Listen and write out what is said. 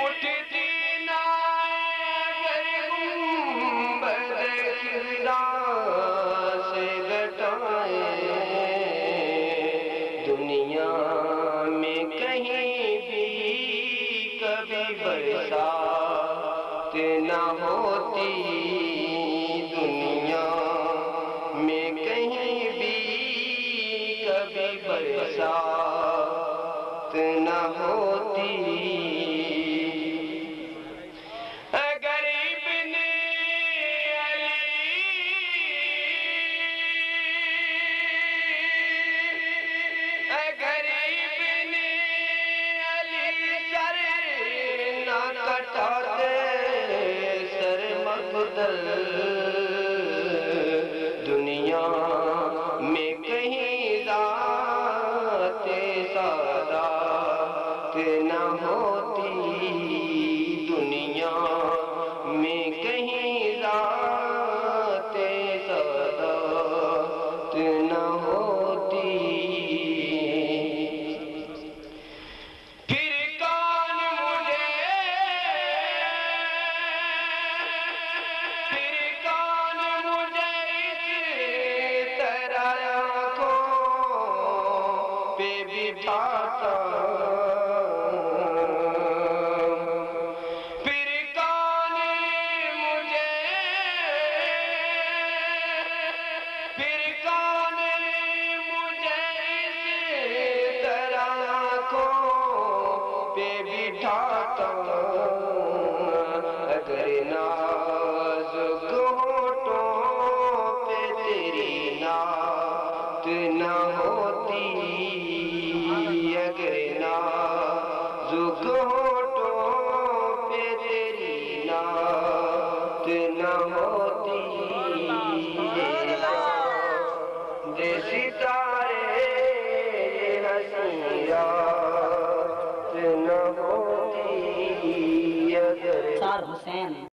اٹھتی نہ اگر گنبد خضرا سے گٹائیں، دنیا میں کہیں بھی کبھی برسات نہ ہوتی، دنیا میں کہیں بھی کبھی برسات نہ ہوتی۔ غریب نے سر نہ کٹاتے سر مقدل، دنیا میں کہیں ذات سعادت نہ ہوتی، دنیا میں کہیں ذات سعادت نہ ہوتی۔ پھر کون مجھے اس طرح آنکھوں پہ بٹھاتا، اگر نازک ہونٹوں پہ تیری نعت نہ ہوتی، اگر نازک ہونٹوں پہ تیری نعت نہ ہوتی، دے ستارے حسین رات نہ ہوتی، اگر سار حسین